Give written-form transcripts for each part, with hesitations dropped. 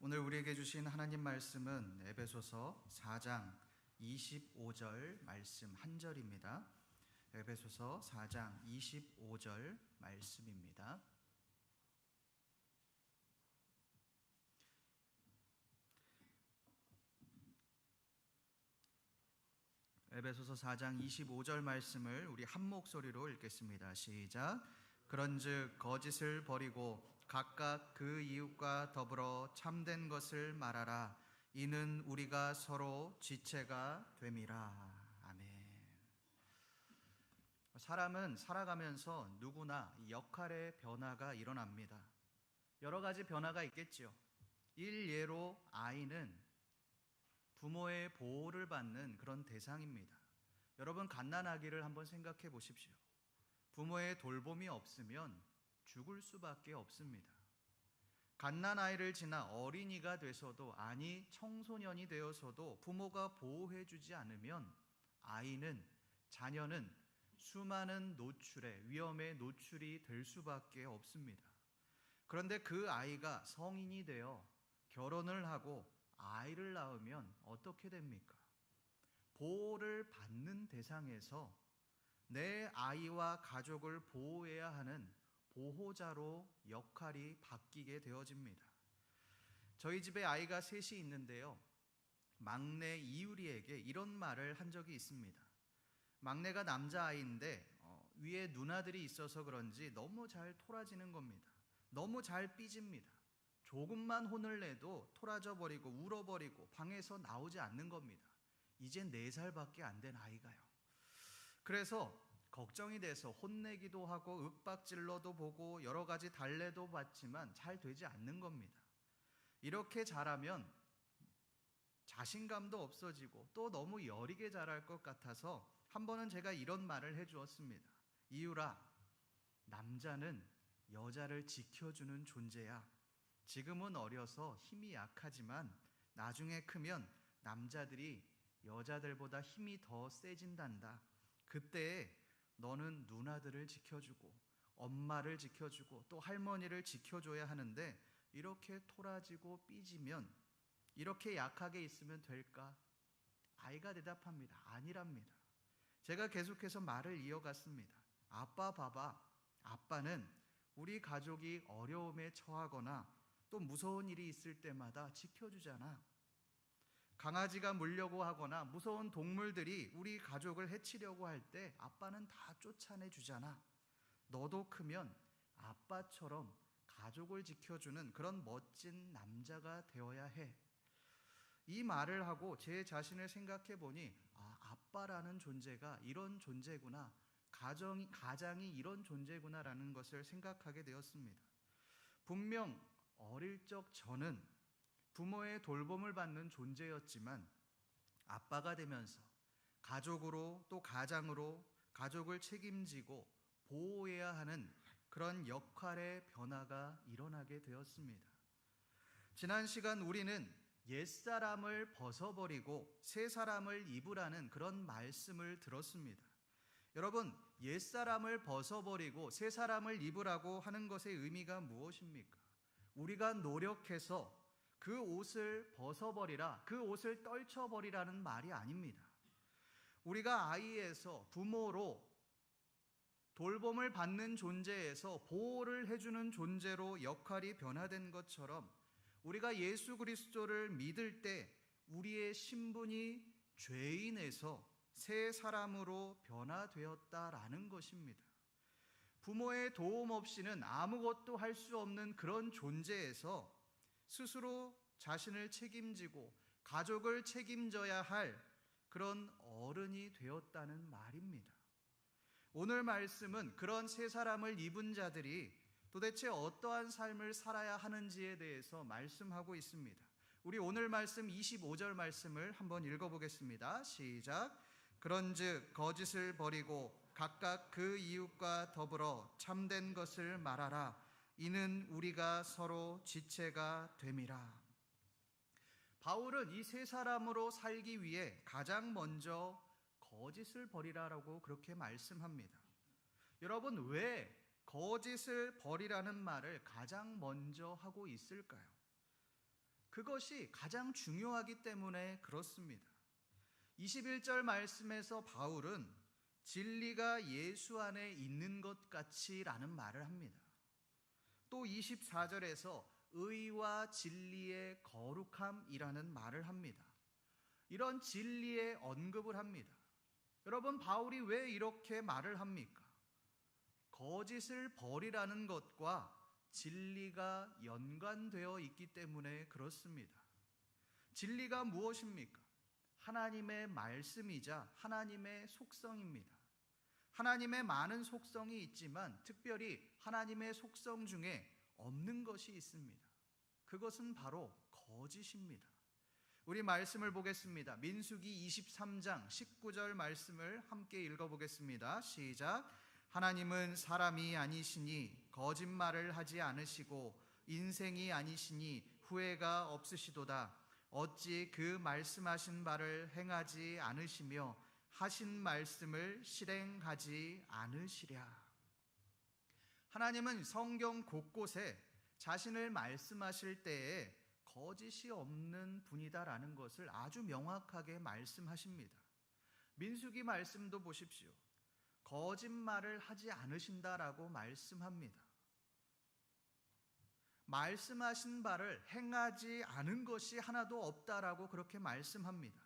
오늘 우리에게 주신 하나님 말씀은 에베소서 4장 25절 말씀 한 절입니다. 에베소서 4장 25절 말씀입니다. 에베소서 4장 25절 말씀을 우리 한 목소리로 읽겠습니다. 시작. 그런즉 거짓을 버리고 각각 그 이웃과 더불어 참된 것을 말하라. 이는 우리가 서로 지체가 됨이라. 아멘. 사람은 살아가면서 누구나 역할의 변화가 일어납니다. 여러 가지 변화가 있겠지요. 일례로 아이는 부모의 보호를 받는 그런 대상입니다. 여러분, 갓난아기를 한번 생각해 보십시오. 부모의 돌봄이 없으면 죽을 수밖에 없습니다. 갓난아이를 지나 어린이가 돼서도, 아니 청소년이 되어서도 부모가 보호해 주지 않으면 자녀는 수많은 위험에 노출이 될 수밖에 없습니다. 그런데 그 아이가 성인이 되어 결혼을 하고 아이를 낳으면 어떻게 됩니까? 보호를 받는 대상에서 내 아이와 가족을 보호해야 하는 보호자로 역할이 바뀌게 되어집니다. 저희 집에 아이가 셋이 있는데요, 막내 이유리에게 이런 말을 한 적이 있습니다. 막내가 남자아이인데 위에 누나들이 있어서 그런지 너무 잘 토라지는 겁니다. 너무 잘 삐집니다. 조금만 혼을 내도 토라져 버리고 울어버리고 방에서 나오지 않는 겁니다. 이제 4살밖에 안 된 아이가요. 그래서 걱정이 돼서 혼내기도 하고 윽박질러도 보고 여러 가지 달래도 받지만 잘 되지 않는 겁니다. 이렇게 자라면 자신감도 없어지고 또 너무 여리게 자랄 것 같아서 한 번은 제가 이런 말을 해주었습니다. 이유라, 남자는 여자를 지켜주는 존재야. 지금은 어려서 힘이 약하지만 나중에 크면 남자들이 여자들보다 힘이 더 세진단다. 그때 너는 누나들을 지켜주고 엄마를 지켜주고 또 할머니를 지켜줘야 하는데 이렇게 토라지고 삐지면, 이렇게 약하게 있으면 될까? 아이가 대답합니다. 아니랍니다. 제가 계속해서 말을 이어갔습니다. 아빠 봐봐. 아빠는 우리 가족이 어려움에 처하거나 또 무서운 일이 있을 때마다 지켜주잖아. 강아지가 물려고 하거나 무서운 동물들이 우리 가족을 해치려고 할 때 아빠는 다 쫓아내주잖아. 너도 크면 아빠처럼 가족을 지켜주는 그런 멋진 남자가 되어야 해. 이 말을 하고 제 자신을 생각해 보니, 아빠라는 존재가 이런 존재구나, 가장이 이런 존재구나라는 것을 생각하게 되었습니다. 분명 어릴 적 저는 부모의 돌봄을 받는 존재였지만 아빠가 되면서 가족으로 또 가장으로 가족을 책임지고 보호해야 하는 그런 역할의 변화가 일어나게 되었습니다. 지난 시간 우리는 옛사람을 벗어버리고 새 사람을 입으라는 그런 말씀을 들었습니다. 여러분, 옛사람을 벗어버리고 새 사람을 입으라고 하는 것의 의미가 무엇입니까? 우리가 노력해서 그 옷을 벗어버리라, 그 옷을 떨쳐버리라는 말이 아닙니다. 우리가 아이에서 부모로 돌봄을 받는 존재에서 보호를 해주는 존재로 역할이 변화된 것처럼 우리가 예수 그리스도를 믿을 때 우리의 신분이 죄인에서 새 사람으로 변화되었다라는 것입니다. 부모의 도움 없이는 아무것도 할 수 없는 그런 존재에서 스스로 자신을 책임지고 가족을 책임져야 할 그런 어른이 되었다는 말입니다. 오늘 말씀은 그런 새 사람을 입은 자들이 도대체 어떠한 삶을 살아야 하는지에 대해서 말씀하고 있습니다. 우리 오늘 말씀 25절 말씀을 한번 읽어보겠습니다. 시작. 그런즉 거짓을 버리고 각각 그 이웃과 더불어 참된 것을 말하라. 이는 우리가 서로 지체가 됨이라. 바울은 이 세 사람으로 살기 위해 가장 먼저 거짓을 버리라라고 그렇게 말씀합니다. 여러분, 왜 거짓을 버리라는 말을 가장 먼저 하고 있을까요? 그것이 가장 중요하기 때문에 그렇습니다. 21절 말씀에서 바울은 진리가 예수 안에 있는 것 같이라는 말을 합니다. 또 24절에서 의와 진리의 거룩함이라는 말을 합니다. 이런 진리의 언급을 합니다. 여러분, 바울이 왜 이렇게 말을 합니까? 거짓을 버리라는 것과 진리가 연관되어 있기 때문에 그렇습니다. 진리가 무엇입니까? 하나님의 말씀이자 하나님의 속성입니다. 하나님의 많은 속성이 있지만 특별히 하나님의 속성 중에 없는 것이 있습니다. 그것은 바로 거짓입니다. 우리 말씀을 보겠습니다. 민수기 23장 19절 말씀을 함께 읽어보겠습니다. 시작. 하나님은 사람이 아니시니 거짓말을 하지 않으시고 인생이 아니시니 후회가 없으시도다. 어찌 그 말씀하신 바를 행하지 않으시며 하신 말씀을 실행하지 않으시랴. 하나님은 성경 곳곳에 자신을 말씀하실 때에 거짓이 없는 분이다라는 것을 아주 명확하게 말씀하십니다. 민수기 말씀도 보십시오. 거짓말을 하지 않으신다라고 말씀합니다. 말씀하신 바를 행하지 않은 것이 하나도 없다라고 그렇게 말씀합니다.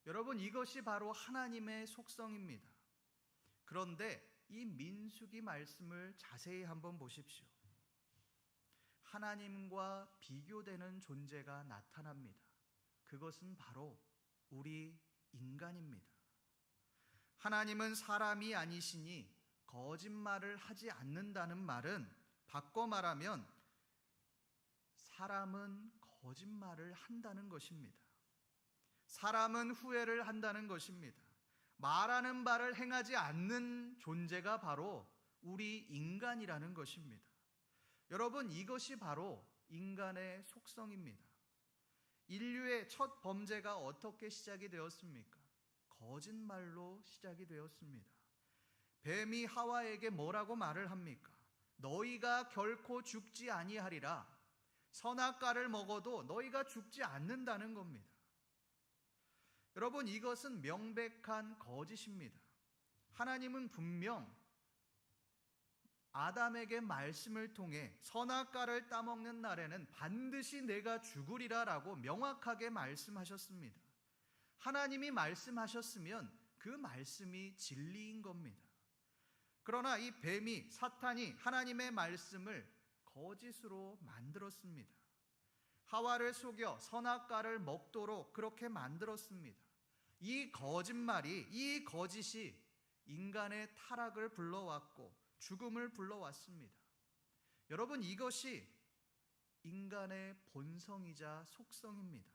여러분, 이것이 바로 하나님의 속성입니다. 그런데 이 민수기 말씀을 자세히 한번 보십시오. 하나님과 비교되는 존재가 나타납니다. 그것은 바로 우리 인간입니다. 하나님은 사람이 아니시니 거짓말을 하지 않는다는 말은 바꿔 말하면 사람은 거짓말을 한다는 것입니다. 사람은 후회를 한다는 것입니다. 말하는 바를 행하지 않는 존재가 바로 우리 인간이라는 것입니다. 여러분, 이것이 바로 인간의 속성입니다. 인류의 첫 범죄가 어떻게 시작이 되었습니까? 거짓말로 시작이 되었습니다. 뱀이 하와에게 뭐라고 말을 합니까? 너희가 결코 죽지 아니하리라. 선악과를 먹어도 너희가 죽지 않는다는 겁니다. 여러분, 이것은 명백한 거짓입니다. 하나님은 분명 아담에게 말씀을 통해 선악과를 따먹는 날에는 반드시 내가 죽으리라라고 명확하게 말씀하셨습니다. 하나님이 말씀하셨으면 그 말씀이 진리인 겁니다. 그러나 이 뱀이, 사탄이 하나님의 말씀을 거짓으로 만들었습니다. 하와를 속여 선악과를 먹도록 그렇게 만들었습니다. 이 거짓말이, 이 거짓이 인간의 타락을 불러왔고 죽음을 불러왔습니다. 여러분, 이것이 인간의 본성이자 속성입니다.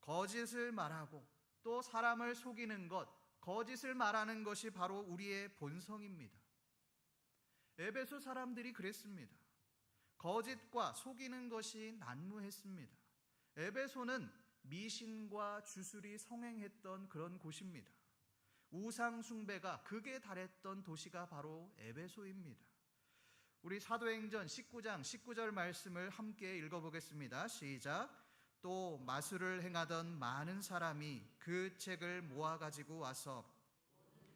거짓을 말하고 또 사람을 속이는 것, 거짓을 말하는 것이 바로 우리의 본성입니다. 에베소 사람들이 그랬습니다. 거짓과 속이는 것이 난무했습니다. 에베소는 미신과 주술이 성행했던 그런 곳입니다. 우상 숭배가 극에 달했던 도시가 바로 에베소입니다. 우리 사도행전 19장 19절 말씀을 함께 읽어보겠습니다. 시작. 또 마술을 행하던 많은 사람이 그 책을 모아가지고 와서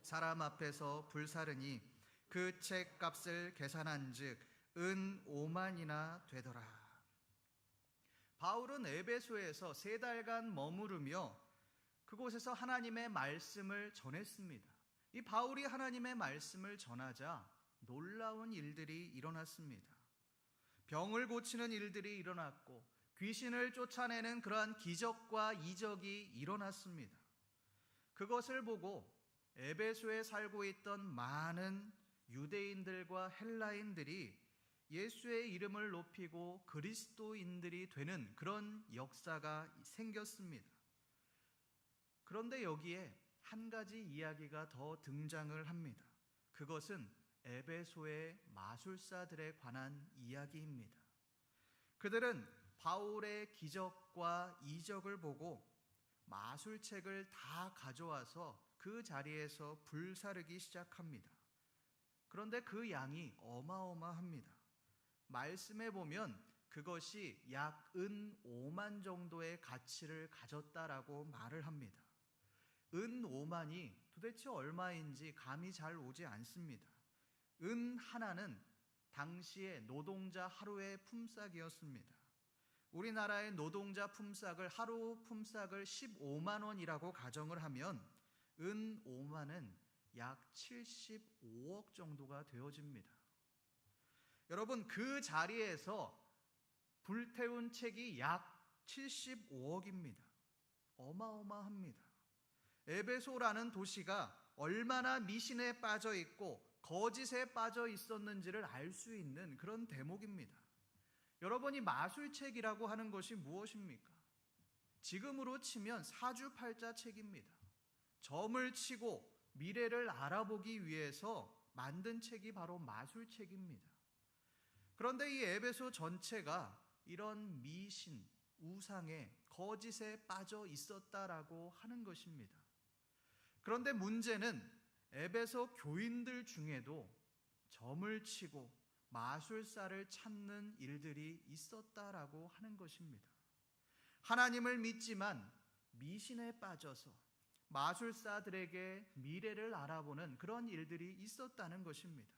사람 앞에서 불사르니 그 책 값을 계산한 즉 은 5만이나 되더라. 바울은 에베소에서 3달간 머무르며 그곳에서 하나님의 말씀을 전했습니다. 이 바울이 하나님의 말씀을 전하자 놀라운 일들이 일어났습니다. 병을 고치는 일들이 일어났고 귀신을 쫓아내는 그러한 기적과 이적이 일어났습니다. 그것을 보고 에베소에 살고 있던 많은 유대인들과 헬라인들이 예수의 이름을 높이고 그리스도인들이 되는 그런 역사가 생겼습니다. 그런데 여기에 한 가지 이야기가 더 등장을 합니다. 그것은 에베소의 마술사들에 관한 이야기입니다. 그들은 바울의 기적과 이적을 보고 마술책을 다 가져와서 그 자리에서 불사르기 시작합니다. 그런데 그 양이 어마어마합니다. 말씀에 보면 그것이 약 은 5만 정도의 가치를 가졌다라고 말을 합니다. 은 5만이 도대체 얼마인지 감이 잘 오지 않습니다. 은 하나는 당시의 노동자 하루의 품삯이었습니다. 우리나라의 노동자 품삯을 하루 품삯을 15만 원이라고 가정을 하면 은 5만은 약 75억 정도가 되어집니다. 여러분, 그 자리에서 불태운 책이 약 75억입니다. 어마어마합니다. 에베소라는 도시가 얼마나 미신에 빠져 있고 거짓에 빠져 있었는지를 알 수 있는 그런 대목입니다. 여러분이 마술책이라고 하는 것이 무엇입니까? 지금으로 치면 사주팔자 책입니다. 점을 치고 미래를 알아보기 위해서 만든 책이 바로 마술책입니다. 그런데 이 에베소 전체가 이런 미신, 우상에, 거짓에 빠져 있었다라고 하는 것입니다. 그런데 문제는 에베소 교인들 중에도 점을 치고 마술사를 찾는 일들이 있었다라고 하는 것입니다. 하나님을 믿지만 미신에 빠져서 마술사들에게 미래를 알아보는 그런 일들이 있었다는 것입니다.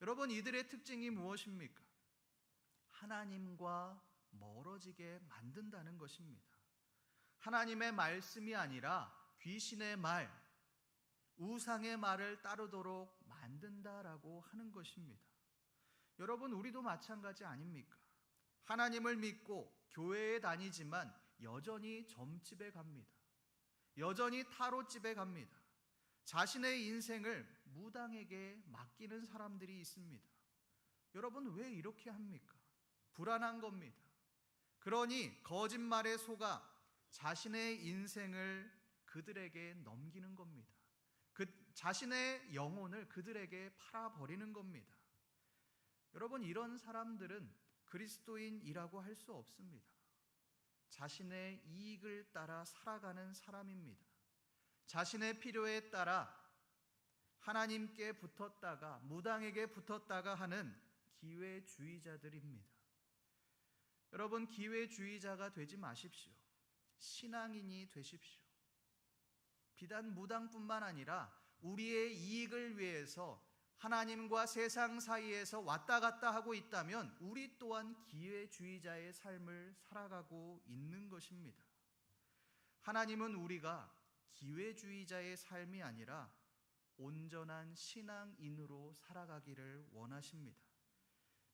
여러분, 이들의 특징이 무엇입니까? 하나님과 멀어지게 만든다는 것입니다. 하나님의 말씀이 아니라 귀신의 말, 우상의 말을 따르도록 만든다라고 하는 것입니다. 여러분, 우리도 마찬가지 아닙니까? 하나님을 믿고 교회에 다니지만 여전히 점집에 갑니다. 여전히 타로집에 갑니다. 자신의 인생을 무당에게 맡기는 사람들이 있습니다. 여러분, 왜 이렇게 합니까? 불안한 겁니다. 그러니 거짓말에 속아 자신의 인생을 그들에게 넘기는 겁니다. 자신의 영혼을 그들에게 팔아버리는 겁니다. 여러분, 이런 사람들은 그리스도인이라고 할 수 없습니다. 자신의 이익을 따라 살아가는 사람입니다. 자신의 필요에 따라 하나님께 붙었다가 무당에게 붙었다가 하는 기회주의자들입니다. 여러분, 기회주의자가 되지 마십시오. 신앙인이 되십시오. 비단 무당뿐만 아니라 우리의 이익을 위해서 하나님과 세상 사이에서 왔다 갔다 하고 있다면 우리 또한 기회주의자의 삶을 살아가고 있는 것입니다. 하나님은 우리가 기회주의자의 삶이 아니라 온전한 신앙인으로 살아가기를 원하십니다.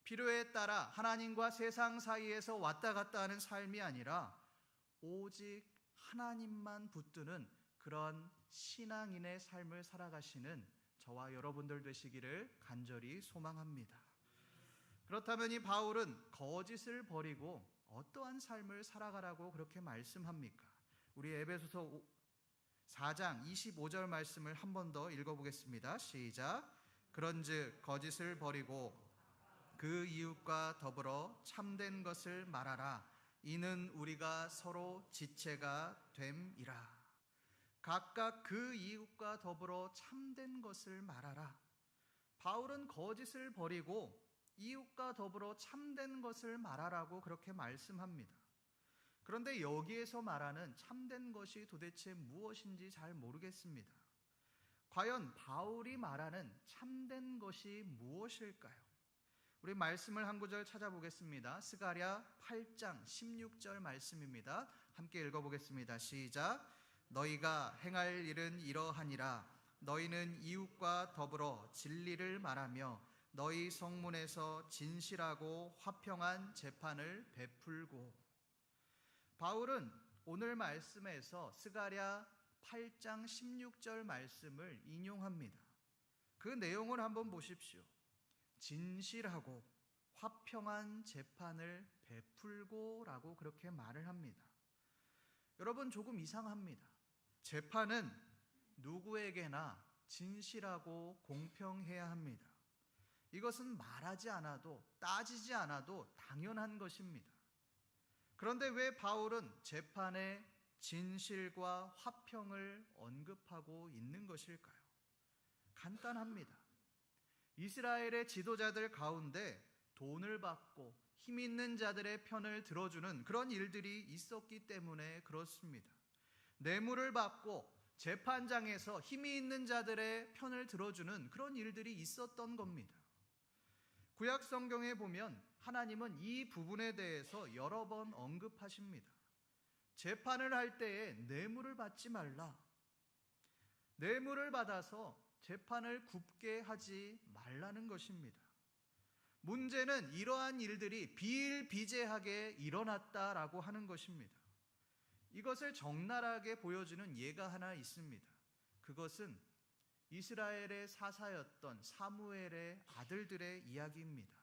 필요에 따라 하나님과 세상 사이에서 왔다 갔다 하는 삶이 아니라 오직 하나님만 붙드는 그런 신앙인의 삶을 살아가시는 저와 여러분들 되시기를 간절히 소망합니다. 그렇다면 이 바울은 거짓을 버리고 어떠한 삶을 살아가라고 그렇게 말씀합니까? 우리 에베소서 4장 25절 말씀을 한 번 더 읽어보겠습니다. 시작. 그런즉 거짓을 버리고 그 이웃과 더불어 참된 것을 말하라. 이는 우리가 서로 지체가 됨이라. 각각 그 이웃과 더불어 참된 것을 말하라. 바울은 거짓을 버리고 이웃과 더불어 참된 것을 말하라고 그렇게 말씀합니다. 그런데 여기에서 말하는 참된 것이 도대체 무엇인지 잘 모르겠습니다. 과연 바울이 말하는 참된 것이 무엇일까요? 우리 말씀을 한 구절 찾아보겠습니다. 스가랴 8장 16절 말씀입니다. 함께 읽어보겠습니다. 시작. 너희가 행할 일은 이러하니라. 너희는 이웃과 더불어 진리를 말하며 너희 성문에서 진실하고 화평한 재판을 베풀고. 바울은 오늘 말씀에서 스가랴 8장 16절 말씀을 인용합니다. 그 내용을 한번 보십시오. 진실하고 화평한 재판을 베풀고라고 그렇게 말을 합니다. 여러분, 조금 이상합니다. 재판은 누구에게나 진실하고 공평해야 합니다. 이것은 말하지 않아도 따지지 않아도 당연한 것입니다. 그런데 왜 바울은 재판에 진실과 화평을 언급하고 있는 것일까요? 간단합니다. 이스라엘의 지도자들 가운데 돈을 받고 힘 있는 자들의 편을 들어주는 그런 일들이 있었기 때문에 그렇습니다. 뇌물을 받고 재판장에서 힘이 있는 자들의 편을 들어주는 그런 일들이 있었던 겁니다. 구약 성경에 보면 하나님은 이 부분에 대해서 여러 번 언급하십니다. 재판을 할 때에 뇌물을 받지 말라. 뇌물을 받아서 재판을 굽게 하지 말라는 것입니다. 문제는 이러한 일들이 비일비재하게 일어났다라고 하는 것입니다. 이것을 적나라하게 보여주는 예가 하나 있습니다. 그것은 이스라엘의 사사였던 사무엘의 아들들의 이야기입니다.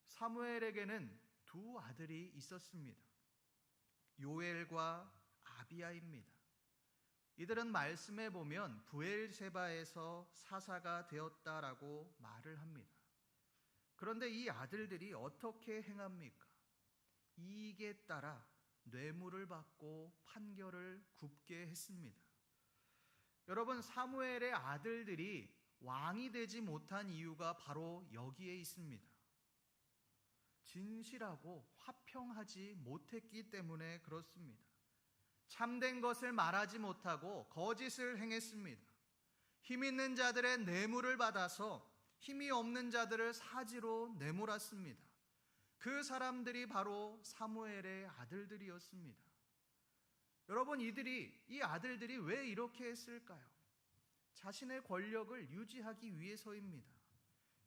사무엘에게는 두 아들이 있었습니다. 요엘과 아비야입니다. 이들은 말씀에 보면 브엘세바에서 사사가 되었다라고 말을 합니다. 그런데 이 아들들이 어떻게 행합니까? 이익에 따라 뇌물을 받고 판결을 굽게 했습니다. 여러분, 사무엘의 아들들이 왕이 되지 못한 이유가 바로 여기에 있습니다. 진실하고 화평하지 못했기 때문에 그렇습니다. 참된 것을 말하지 못하고 거짓을 행했습니다. 힘 있는 자들의 뇌물을 받아서 힘이 없는 자들을 사지로 내몰았습니다. 그 사람들이 바로 사무엘의 아들들이었습니다. 여러분, 이 아들들이 왜 이렇게 했을까요? 자신의 권력을 유지하기 위해서입니다.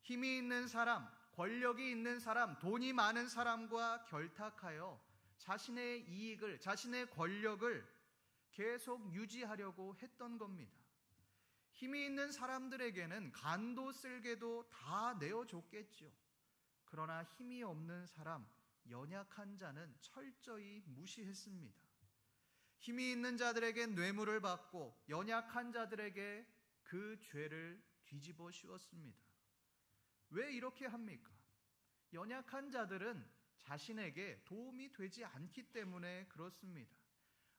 힘이 있는 사람, 권력이 있는 사람, 돈이 많은 사람과 결탁하여 자신의 이익을, 자신의 권력을 계속 유지하려고 했던 겁니다. 힘이 있는 사람들에게는 간도 쓸개도 다 내어줬겠죠. 그러나 힘이 없는 사람, 연약한 자는 철저히 무시했습니다. 힘이 있는 자들에게 뇌물을 받고 연약한 자들에게 그 죄를 뒤집어 씌웠습니다. 왜 이렇게 합니까? 연약한 자들은 자신에게 도움이 되지 않기 때문에 그렇습니다.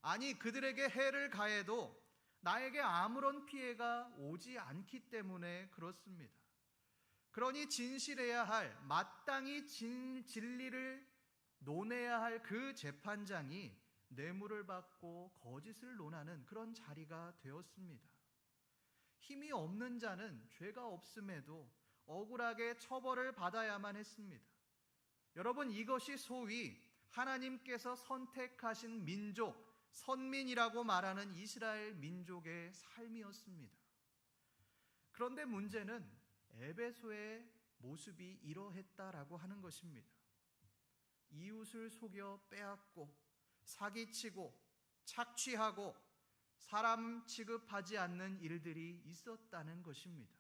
아니, 그들에게 해를 가해도 나에게 아무런 피해가 오지 않기 때문에 그렇습니다. 그러니 진실해야 할, 마땅히 진리를 논해야 할 그 재판장이 뇌물을 받고 거짓을 논하는 그런 자리가 되었습니다. 힘이 없는 자는 죄가 없음에도 억울하게 처벌을 받아야만 했습니다. 여러분, 이것이 소위 하나님께서 선택하신 민족, 선민이라고 말하는 이스라엘 민족의 삶이었습니다. 그런데 문제는 에베소의 모습이 이러했다라고 하는 것입니다. 이웃을 속여 빼앗고 사기치고 착취하고 사람 취급하지 않는 일들이 있었다는 것입니다.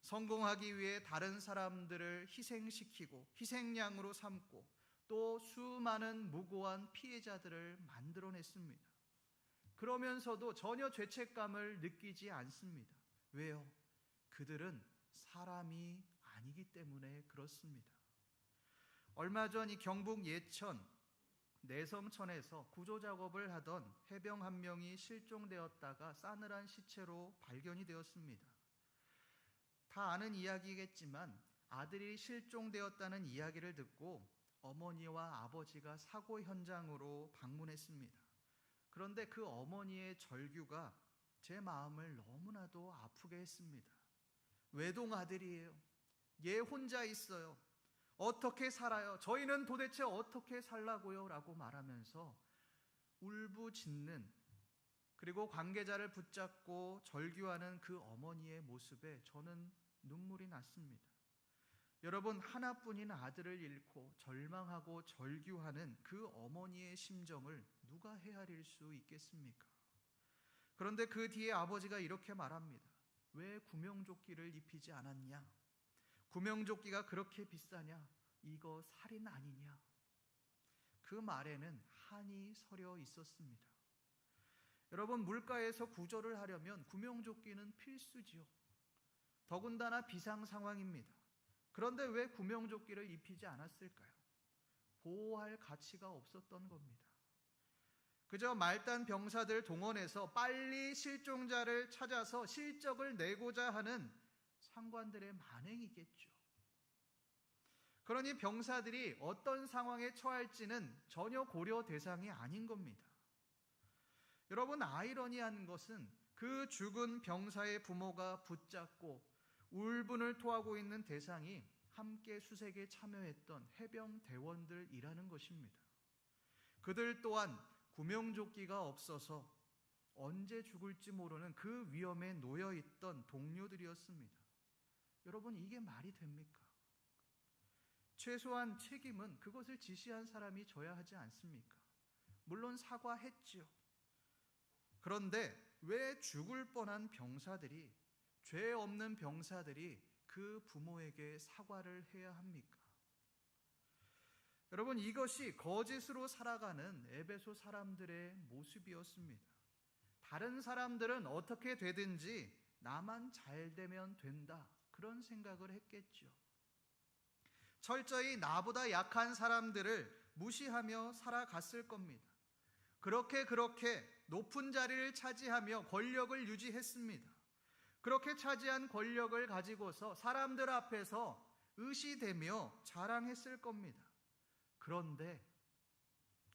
성공하기 위해 다른 사람들을 희생시키고 희생양으로 삼고 또 수많은 무고한 피해자들을 만들어냈습니다. 그러면서도 전혀 죄책감을 느끼지 않습니다. 왜요? 그들은 사람이 아니기 때문에 그렇습니다. 얼마 전 이 경북 예천 내성천에서 구조작업을 하던 해병 한 명이 실종되었다가 싸늘한 시체로 발견이 되었습니다. 다 아는 이야기겠지만 아들이 실종되었다는 이야기를 듣고 어머니와 아버지가 사고 현장으로 방문했습니다. 그런데 그 어머니의 절규가 제 마음을 너무나도 아프게 했습니다. 외동 아들이에요. 얘 혼자 있어요. 어떻게 살아요? 저희는 도대체 어떻게 살라고요? 라고 말하면서 울부짖는, 그리고 관계자를 붙잡고 절규하는 그 어머니의 모습에 저는 눈물이 났습니다. 여러분, 하나뿐인 아들을 잃고 절망하고 절규하는 그 어머니의 심정을 누가 헤아릴 수 있겠습니까? 그런데 그 뒤에 아버지가 이렇게 말합니다. 왜 구명조끼를 입히지 않았냐? 구명조끼가 그렇게 비싸냐? 이거 살인 아니냐? 그 말에는 한이 서려 있었습니다. 여러분, 물가에서 구조를 하려면 구명조끼는 필수지요. 더군다나 비상 상황입니다. 그런데 왜 구명조끼를 입히지 않았을까요? 보호할 가치가 없었던 겁니다. 그저 말단 병사들 동원해서 빨리 실종자를 찾아서 실적을 내고자 하는 상관들의 만행이겠죠. 그러니 병사들이 어떤 상황에 처할지는 전혀 고려 대상이 아닌 겁니다. 여러분, 아이러니한 것은 그 죽은 병사의 부모가 붙잡고 울분을 토하고 있는 대상이 함께 수색에 참여했던 해병 대원들이라는 것입니다. 그들 또한 구명조끼가 없어서 언제 죽을지 모르는 그 위험에 놓여 있던 동료들이었습니다. 여러분, 이게 말이 됩니까? 최소한 책임은 그것을 지시한 사람이 져야 하지 않습니까? 물론 사과했지요. 그런데 왜 죽을 뻔한 병사들이, 죄 없는 병사들이 그 부모에게 사과를 해야 합니까? 여러분, 이것이 거짓으로 살아가는 에베소 사람들의 모습이었습니다. 다른 사람들은 어떻게 되든지 나만 잘 되면 된다, 그런 생각을 했겠죠. 철저히 나보다 약한 사람들을 무시하며 살아갔을 겁니다. 그렇게 높은 자리를 차지하며 권력을 유지했습니다. 그렇게 차지한 권력을 가지고서 사람들 앞에서 의시되며 자랑했을 겁니다. 그런데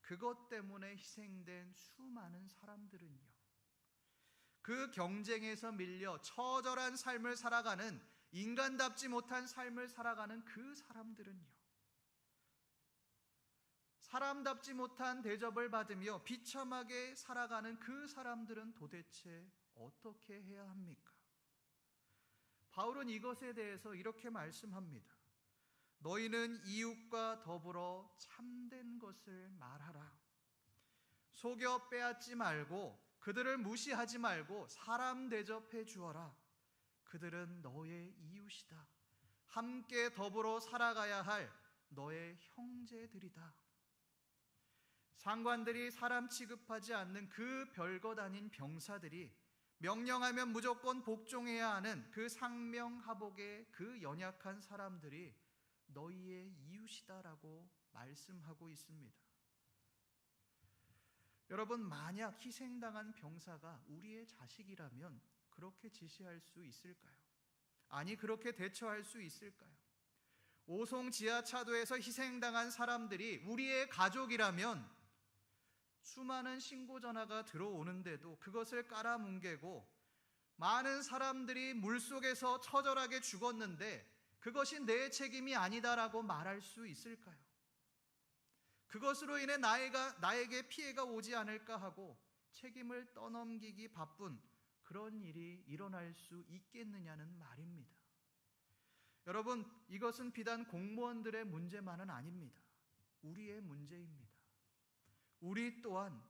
그것 때문에 희생된 수많은 사람들은요, 그 경쟁에서 밀려 처절한 삶을 살아가는, 인간답지 못한 삶을 살아가는 그 사람들은요, 사람답지 못한 대접을 받으며 비참하게 살아가는 그 사람들은 도대체 어떻게 해야 합니까? 바울은 이것에 대해서 이렇게 말씀합니다. 너희는 이웃과 더불어 참된 것을 말하라. 속여 빼앗지 말고 그들을 무시하지 말고 사람 대접해 주어라. 그들은 너의 이웃이다. 함께 더불어 살아가야 할 너의 형제들이다. 상관들이 사람 취급하지 않는 그 별것 아닌 병사들이 명령하면 무조건 복종해야 하는 그 상명하복의 그 연약한 사람들이 너희의 이웃이다라고 말씀하고 있습니다. 여러분, 만약 희생당한 병사가 우리의 자식이라면 그렇게 지시할 수 있을까요? 아니, 그렇게 대처할 수 있을까요? 오송 지하차도에서 희생당한 사람들이 우리의 가족이라면 수많은 신고 전화가 들어오는데도 그것을 깔아뭉개고 많은 사람들이 물속에서 처절하게 죽었는데 그것이 내 책임이 아니다라고 말할 수 있을까요? 그것으로 인해 나에게 피해가 오지 않을까 하고 책임을 떠넘기기 바쁜 그런 일이 일어날 수 있겠느냐는 말입니다. 여러분, 이것은 비단 공무원들의 문제만은 아닙니다. 우리의 문제입니다. 우리 또한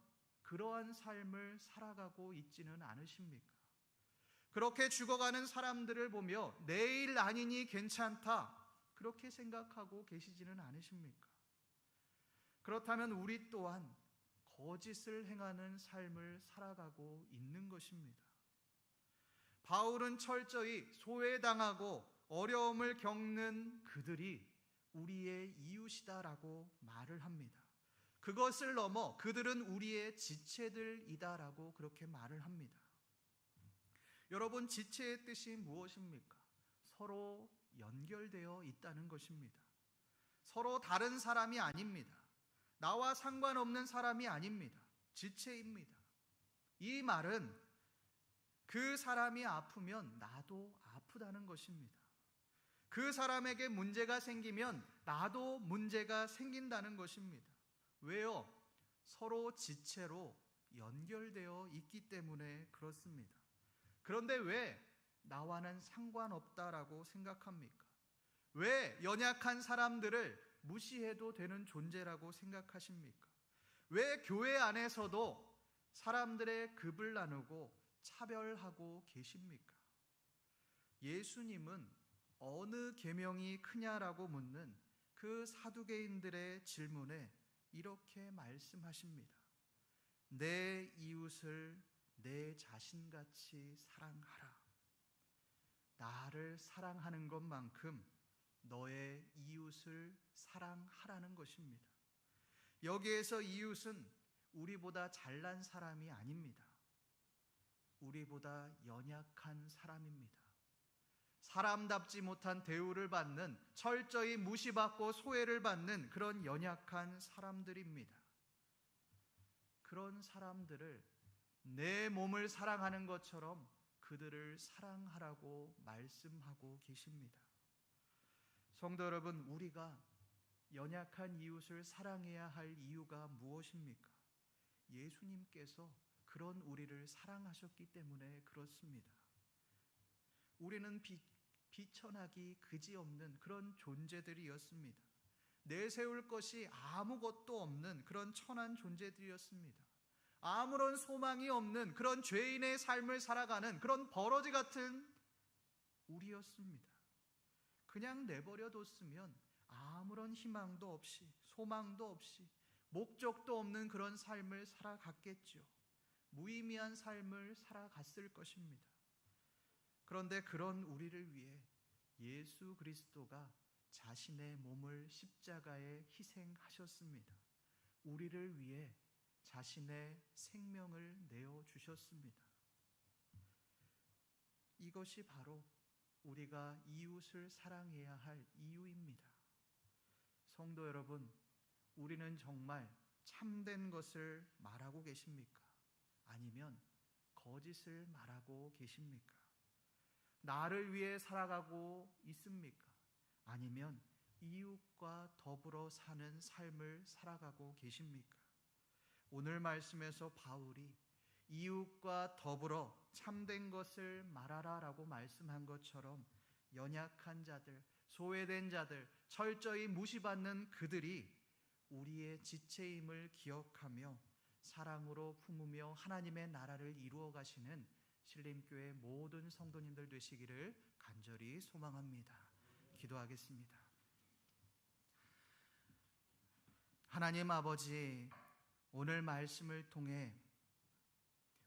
그러한 삶을 살아가고 있지는 않으십니까? 그렇게 죽어가는 사람들을 보며 내일 아니니 괜찮다, 그렇게 생각하고 계시지는 않으십니까? 그렇다면 우리 또한 거짓을 행하는 삶을 살아가고 있는 것입니다. 바울은 철저히 소외당하고 어려움을 겪는 그들이 우리의 이웃이다라고 말을 합니다. 그것을 넘어 그들은 우리의 지체들이다라고 그렇게 말을 합니다. 여러분, 지체의 뜻이 무엇입니까? 서로 연결되어 있다는 것입니다. 서로 다른 사람이 아닙니다. 나와 상관없는 사람이 아닙니다. 지체입니다. 이 말은 그 사람이 아프면 나도 아프다는 것입니다. 그 사람에게 문제가 생기면 나도 문제가 생긴다는 것입니다. 왜요? 서로 지체로 연결되어 있기 때문에 그렇습니다. 그런데 왜 나와는 상관없다라고 생각합니까? 왜 연약한 사람들을 무시해도 되는 존재라고 생각하십니까? 왜 교회 안에서도 사람들의 급을 나누고 차별하고 계십니까? 예수님은 어느 계명이 크냐라고 묻는 그 사두개인들의 질문에 이렇게 말씀하십니다. 내 이웃을 내 자신같이 사랑하라. 나를 사랑하는 것만큼 너의 이웃을 사랑하라는 것입니다. 여기에서 이웃은 우리보다 잘난 사람이 아닙니다. 우리보다 연약한 사람입니다. 사람답지 못한 대우를 받는, 철저히 무시받고 소외를 받는 그런 연약한 사람들입니다. 그런 사람들을 내 몸을 사랑하는 것처럼 그들을 사랑하라고 말씀하고 계십니다. 성도 여러분, 우리가 연약한 이웃을 사랑해야 할 이유가 무엇입니까? 예수님께서 그런 우리를 사랑하셨기 때문에 그렇습니다. 우리는 비천하기 그지없는 그런 존재들이었습니다. 내세울 것이 아무것도 없는 그런 천한 존재들이었습니다. 아무런 소망이 없는 그런 죄인의 삶을 살아가는 그런 버러지 같은 우리였습니다. 그냥 내버려 뒀으면 아무런 희망도 없이, 소망도 없이, 목적도 없는 그런 삶을 살아갔겠죠. 무의미한 삶을 살아갔을 것입니다. 그런데 그런 우리를 위해 예수 그리스도가 자신의 몸을 십자가에 희생하셨습니다. 우리를 위해 자신의 생명을 내어주셨습니다. 이것이 바로 우리가 이웃을 사랑해야 할 이유입니다. 성도 여러분, 우리는 정말 참된 것을 말하고 계십니까? 아니면 거짓을 말하고 계십니까? 나를 위해 살아가고 있습니까? 아니면 이웃과 더불어 사는 삶을 살아가고 계십니까? 오늘 말씀에서 바울이 이웃과 더불어 참된 것을 말하라 라고 말씀한 것처럼 연약한 자들, 소외된 자들, 철저히 무시받는 그들이 우리의 지체임을 기억하며 사랑으로 품으며 하나님의 나라를 이루어 가시는 신림교회 모든 성도님들 되시기를 간절히 소망합니다. 기도하겠습니다. 하나님 아버지, 오늘 말씀을 통해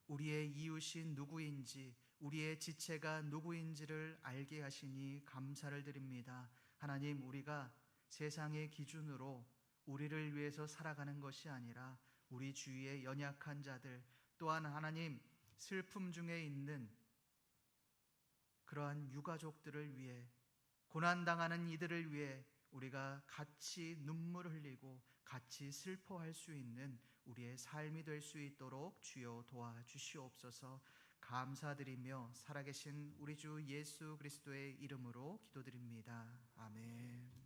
우리의 이웃이 누구인지, 우리의 지체가 누구인지를 알게 하시니 감사를 드립니다. 하나님, 우리가 세상의 기준으로 우리를 위해서 살아가는 것이 아니라 우리 주위의 연약한 자들, 또한 하나님 슬픔 중에 있는 그러한 유가족들을 위해, 고난당하는 이들을 위해 우리가 같이 눈물 흘리고 같이 슬퍼할 수 있는 우리의 삶이 될 수 있도록 주여 도와주시옵소서. 감사드리며 살아계신 우리 주 예수 그리스도의 이름으로 기도드립니다. 아멘.